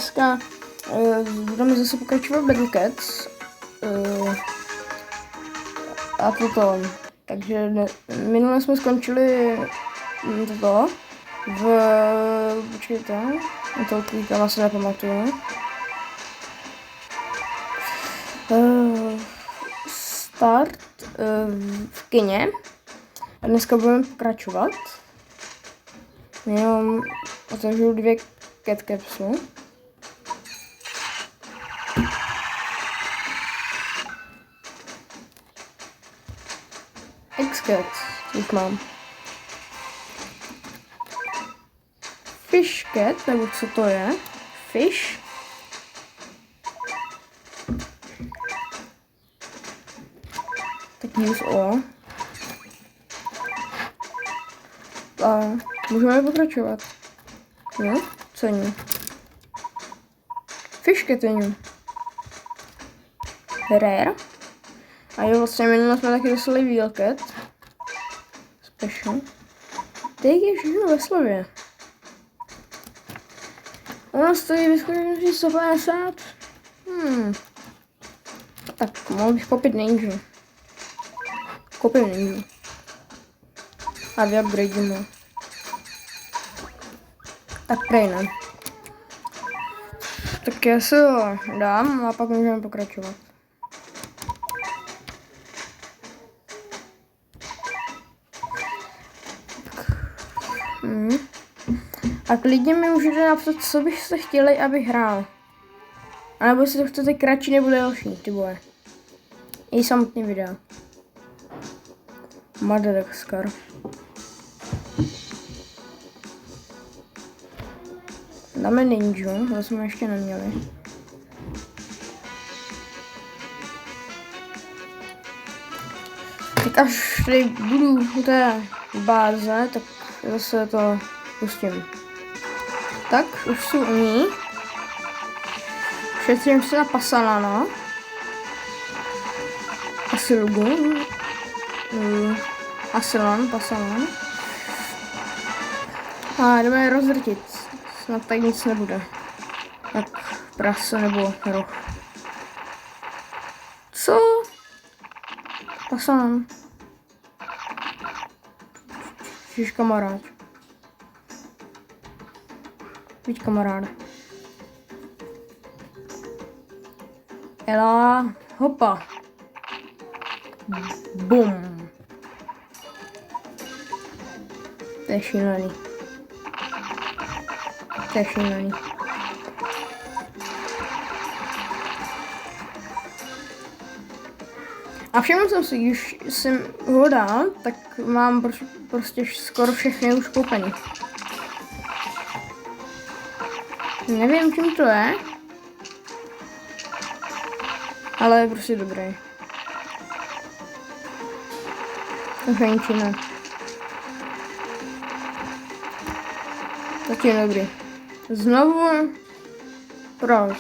Dneska budeme zase pokračovat Battle Cats a toto. Takže minule jsme skončili toto počkejte, to klíkám, se nepamatuju. Start v kině a dneska budeme pokračovat. Jenom otevřu 2 cat capsule. X-cat, už mám. Fish cat, nebo co to je? Fish. Tak use all. A můžeme pokračovat. Jo? Co je? Fish cat je. Rare. A jo, vlastně minule jsme taky dostali Wheel cat. Special. Teď je všechno ve slově. Ono stojí vyskoušení 150. Tak, mohl bych koupit ninja. Koupím ninja. A vyupgradím ho. Tak prej ne. Tak já se ho dám a pak můžeme pokračovat. A klidně mi můžete napsat, co byste chtěli, abych hrál. A nebo jestli to chcete kratší nebo delší, ty boje. I samotný videa. Madagascar. Dáme ninju, to jsme ještě neměli. Tak až tady budu u té báze, tak zase to pustím. Tak, už jsou u ní. Šetřím se na Pasalana. Asilugu. Pasalan. A jdeme je rozdrtit. Snad tady nic nebude. Tak prase nebo roh. Co? Pasalan. Ježiš, kamarád. Víď kamaráde. Ela, hopa. Bum. To je šílený. A všiml jsem si, když jsem ho dal, tak mám prostě skoro všechny už koupený. Nevím, čím to je, ale je prostě dobrý. Hraničina. Tak je dobrý. Znovu. Proč?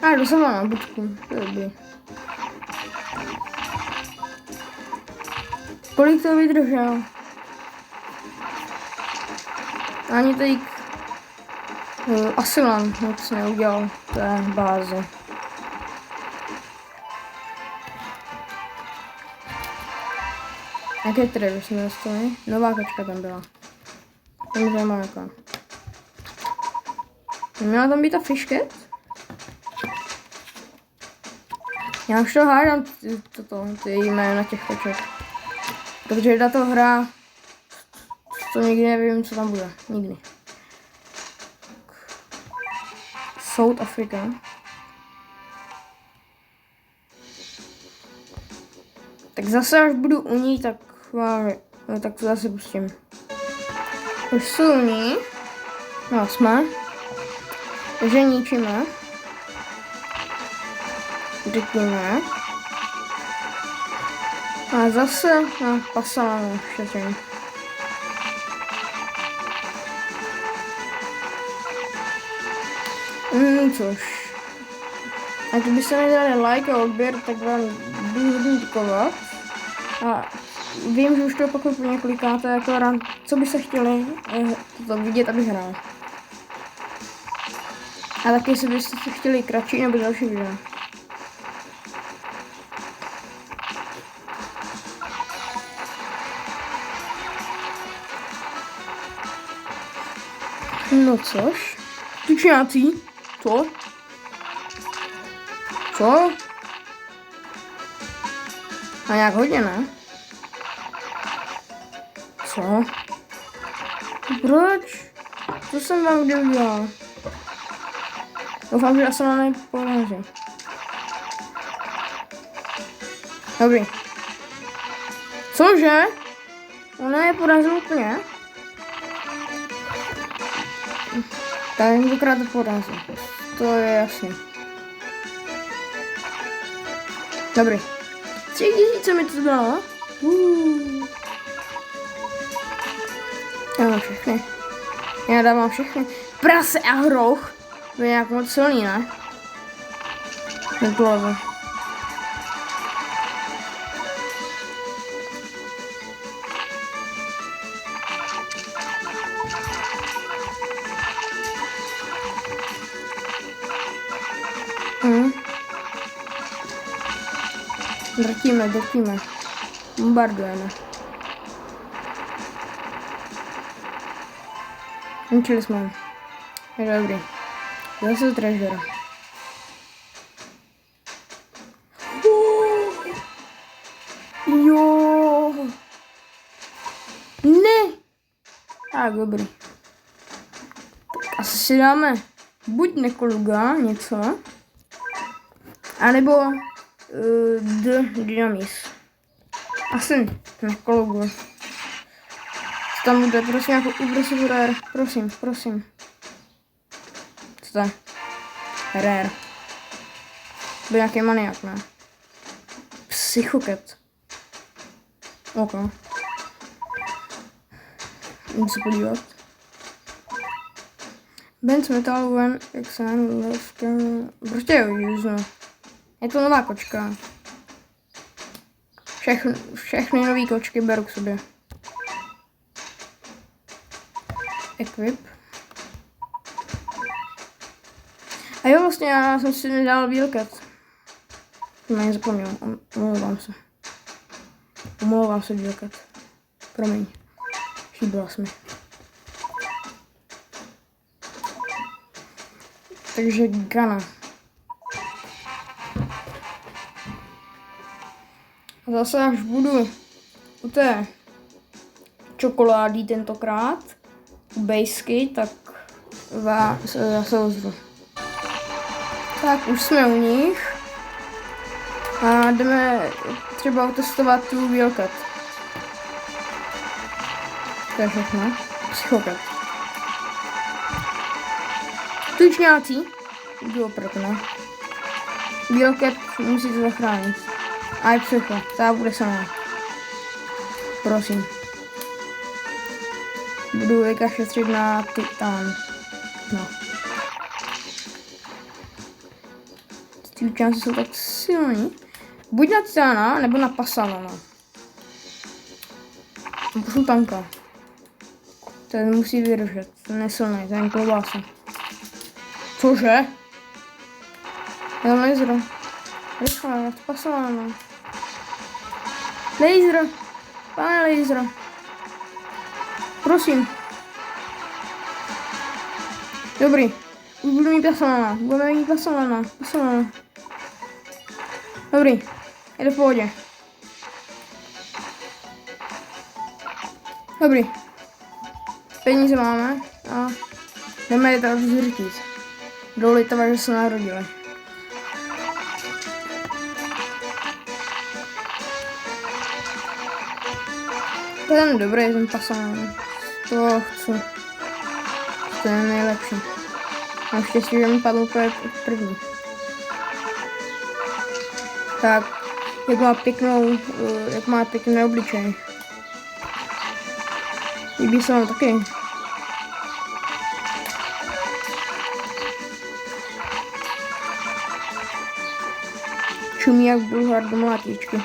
A dosáhla na budku. To je dobrý. Kolik to vydržel? Ani teď Asilan moc neudělal té báze. Jaké tredy jsme dostali? Nová kačka tam byla. To mě zajímá jaká. Měla tam být ta Fish cat? Já už to hádám ty jména těch kaček. Protože na to hra, to nikdy nevím, co tam bude. Nikdy. South Africa. Tak zase, až budu u ní, tak to zase pustím. Už jsou u ní. No, jsme. Takže ničíme. Řekněme. A zase na Pasalana šetřím. Což. A kdybyste mi dali like a odběr, tak vám budu hodně děkovat. A vím, že už to opakuju po několikáté, jako rád, co byste chtěli vidět, abych hrál. A taky, jestli byste si chtěli kratší nebo další video. No což? Tučňáci? Co? Co? A nějak hodně, ne? Co? Proč? Co jsem vám kdy udělal? Doufám, že já jsem na neporazí. Dobrý. Cože? Ona je porazila úplně? Tak tentokrát to porazí. To je jasný. Dobrý. 3000 mi to dalo. Já mám všechny. Já dávám všechny. Prase a hroch. To je nějak moc silný, ne? Nebylo. Drtíme. Bombardujeme. Končili jsme. Je dobrý. Zase treasure. Jo. Ne. Tak, dobrý. Tak asi si dáme buď Nekoluga něco, anebo Dynamis. Asi Nekolugu. Co tam bude? Prosím, jako ubrsi rare. Prosím. Co to je? Rare. Byl nějaký maniak, ne? Psychoket. OK. Jdu se podívat. Benz Metal One Exxon Left. Prostě jo, usnu. Je to nová kočka. Všechny nové kočky beru k sobě. Equip. A jo, vlastně já jsem si nedal Wheelcat. Jsem ani zapomněl, omlouvám se Wheelcat. Promiň. Chybila jsi mi. Takže Gana. A zase až budu u té čokolády tentokrát, u bejsky, tak já se ozvu. Tak už jsme u nich a jdeme třeba otestovat tu Wheelcat. To je všechno. Psychokat. Tučňáci. Jdu opravdu, ne? Wheelcat musíte zachránit. A je psycho, ta bude sama. Prosím. Budu teďka šetřit na Titan. No. Ty části jsou tak silný. Buď na Titana, nebo na Pasalona. Pošlu tanka. Ten musí vydržet. Ten je silný, ten klobása. Cože? Jo, laser. Rychle, Pasalona. Laser. Pane laser. Prosím. Dobrý. Už budu mít Pasalona. Budeme mít Pasalona. Dobrý. Je v pohodě. Dobrý. Peníze máme a jdeme je tady zřitit. Do Litva, že se narodili. Ten dobrý, ten Pasalona. To chci. To je nejlepší. Mám štěstí, že mi padl úplně první. Tak, jak má pěkný obličej. Líbí se vám taky. Čumí jak Bulhar do mlátičky.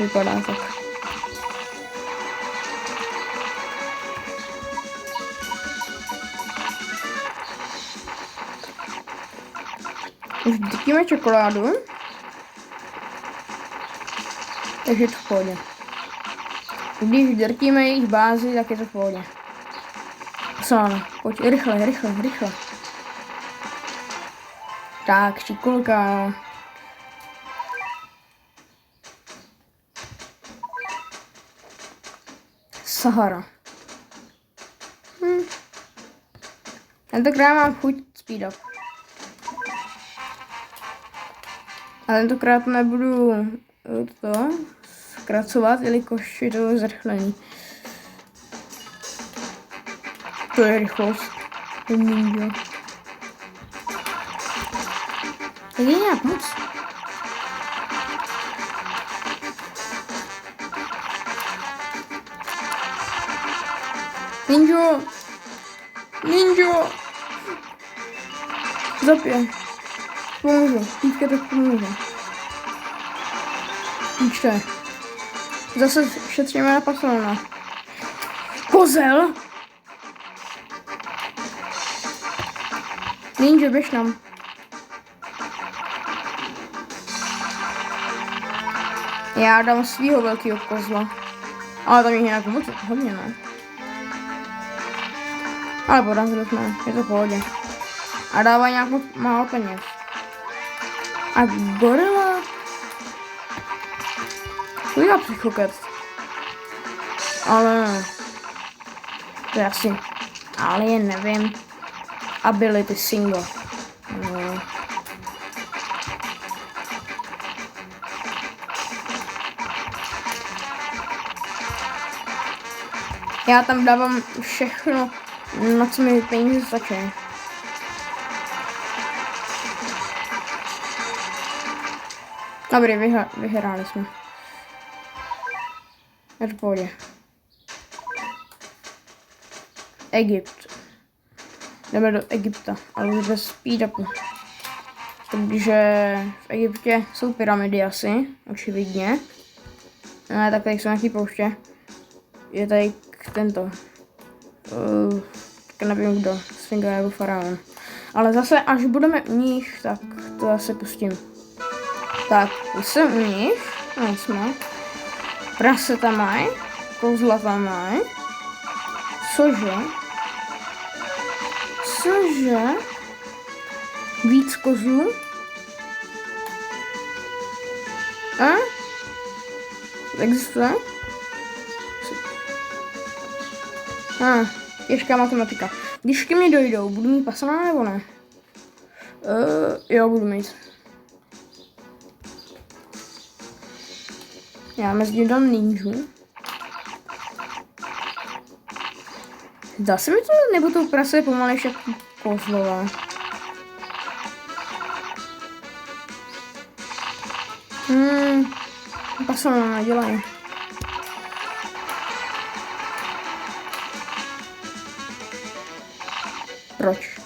Vypadá tak. Už drtíme čokoládu. Takže je to v pohodě. Když drtíme jejich bázi, tak je to v pohodě. Sána, pojď, rychle. Tak, šikulka. Sahara. Tentokrát mám chuť speed up. A tentokrát nebudu to zkracovat, jelikož je to zrychlený. To je rychlost. Ninja. Tak je nějak moc. Ninja! Zapě. Pomůžu. Týdka tak pomůže. Píčte. Zase šetříme na patrona. Kozel! Ninja, běž nám. Já dám svýho velkého kozla. Ale tam je nějak moc hodně, ne? Ale porazili jsme, je to v pohodě. A dává nějak moc málo peněz. A gorila? Udělá psychoket. Ale to je asi, ale je nevím. Ability single. No. Já tam dávám všechno, na co mi peníze stačí. Dobrý, vyhráli jsme. Je to v pohodě. Egypt. Jdeme do Egypta, ale už bez speed-upu. Takže v Egyptě jsou pyramidy asi, očividně. Ne, tak tady jsou nějaký pouště. Je tady tento. Tak nevím kdo, Sfinga nebo faraon. Ale zase, až budeme u nich, tak to zase pustím. Tak, jsem u nich. No, jsme. Prase tam mají. Kozla tam mají. Cože? Víc kozlů? Existuje? Těžká matematika. Když ke mně dojdou, budu mít pasana nebo ne? Jo, budu mít. Já mezi dám ninju. Zdá se mi to, nebo to prase je pomalejší jako kozlová. Pasana nedělají. Proč?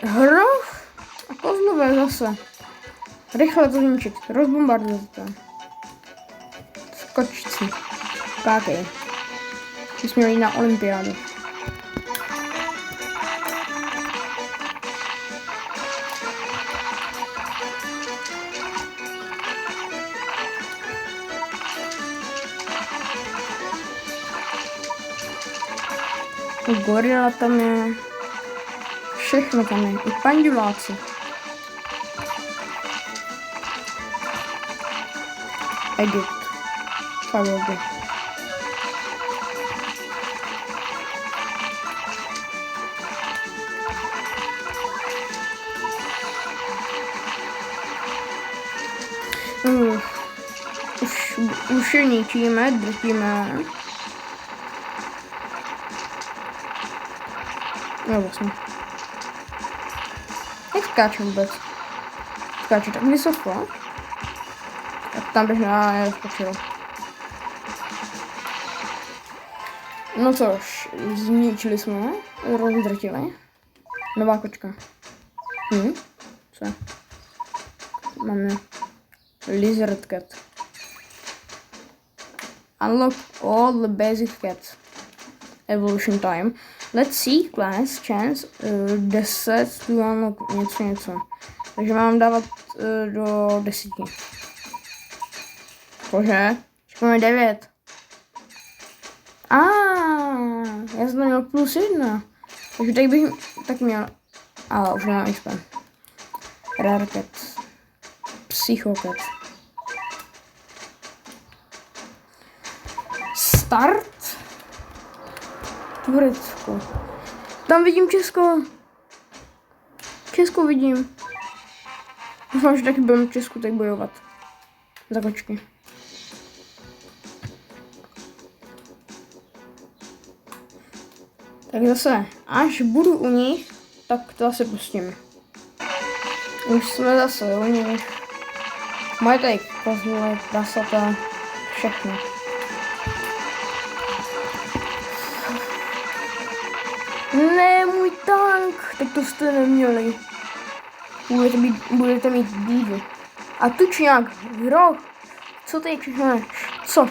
Hroch a kozlové zase. Rychle to zničit. Rozbombardovat to. Skočci. Skákej. My jsme jít na olympiádu. Gorila tam je. Všechno tam je. I panduláci. Egypt. Faraoby. Už je ničíme, drtíme. No vlastně. Jak skáče vůbec? Skáče tak vysoko. Tak tam bych neskočil. No což, zničili jsme, rozdrtili. Nová kočka. Co? Máme lizard cat. Unlock all the basic cats. evolution time. Let's see, class, chance, 10, tu mám něco. Takže mám dávat do 10. Cože? Máme 9. Já jsem měl +1. Takže tady bych tak měl. Ale už nemám XP. Rarket. Psychoket. Start. Turecko. Tam vidím Česko. Česko vidím. Doufám, že taky budeme v Česku tak bojovat. Za kočky. Tak zase, až budu u nich, tak to asi pustím. Už jsme zase u nich. Mají tady kozle, prasata, všechno. Ne, můj tank, tak to jste neměli. Budete mít bídu. A tučňák, hroch, co tady všechno? Co?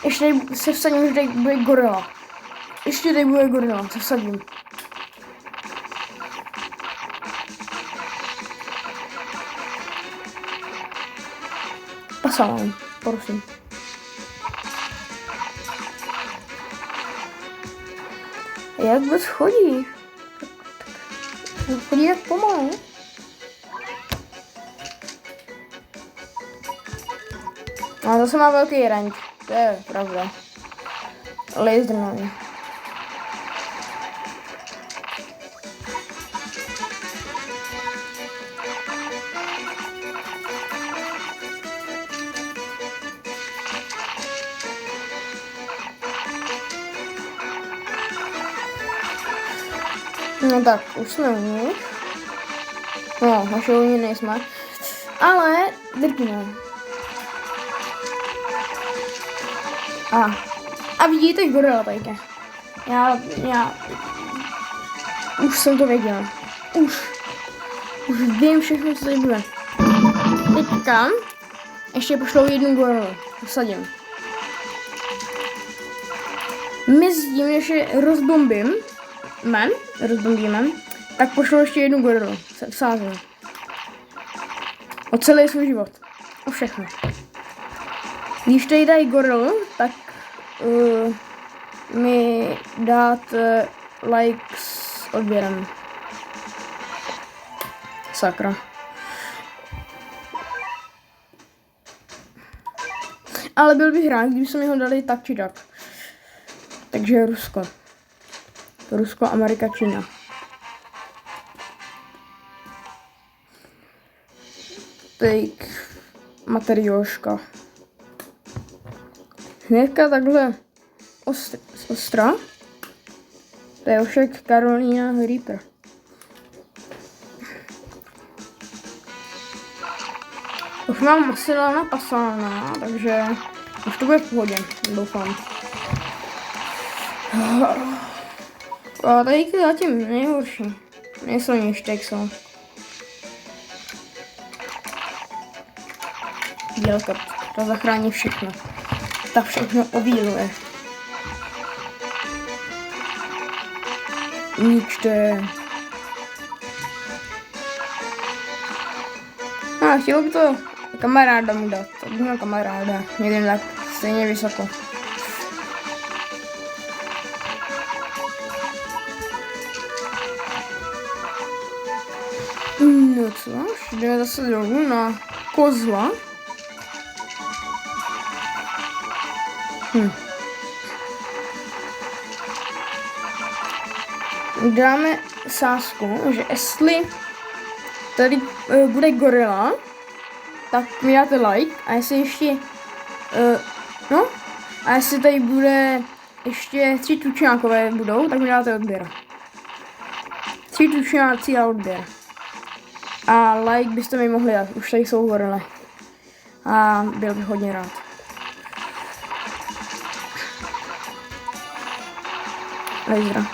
Ještě tady se vsadím, že tady bude gorila. Ještě tady bude gorila, se vsadím. Pasávám, prosím. Jak vůbec chodí? Chodí jak pomalu. A zase má velký range, to je pravda. Lasernový. No tak, už jsme u nich. No, naše u nich nejsme. Ale drtíme. A vidíte gorila tady. Já už jsem to věděla. Už vím všechno, co tady bude. Teďka ještě pošlou jednu gorilu. Posadím. Mezitím, než je rozbombíme, tak pošlou ještě jednu gorilu. Vsázím. O celý svůj život. O všechno. Když tady dají gorilu, tak mi dáte like s odběrem. Sakra. Ale byl bych rád, kdyby se mi ho dali tak či tak. Takže Rusko. Rusko, Amerika, Čína. Take materióška. Hnedka takhle ostra. To je však Carolina Reaper. Už mám masila napasána, takže už to bude v pohodě, doufám. A tady je zatím nejhorší. Nejsilnější Texel. Dělka, ta zachrání všechno. Ta všechno obíluje. Ničte. A chtělo by to kamaráda mu dát. To by měl kamaráda. Někde tak stejně vysoko. No co? Jdeme zase dolů na kozla. Dáme sázku, že jestli tady bude gorila, tak mi dáte like, a jestli ještě, a jestli tady bude ještě 3 tučňákové budou, tak mi dáte odběr. 3 tučňáci a odběr. A like byste mi mohli dát, už tady jsou gorile. A byl bych hodně rád. Laser.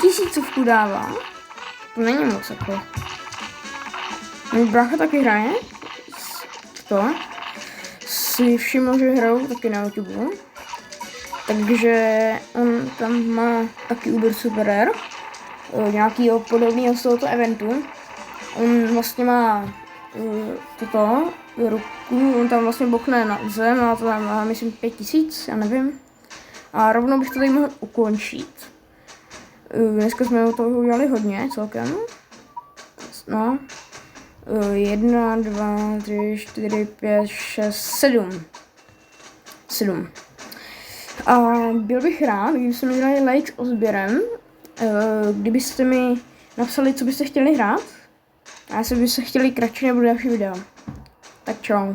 Tisícovku dává. To není moc jako. Můj brácha taky hraje. To. si všiml, že hrajou taky na YouTube. Takže on tam má taky Uber Super Air, nějakýho podobného z tohoto eventu. On vlastně má toto ruku, on tam vlastně bokne na zem, a to tam má myslím 5000, já nevím. A rovnou bych to tady mohl ukončit. Dneska jsme toho udělali hodně celkem. No. 1, 2, 3, 4, 5, 6, 7. 7. A byl bych rád, kdybyste mi dali like s odběrem, kdybyste mi napsali, co byste chtěli hrát. A jestli byste chtěli kratší nebo další video. Tak čau.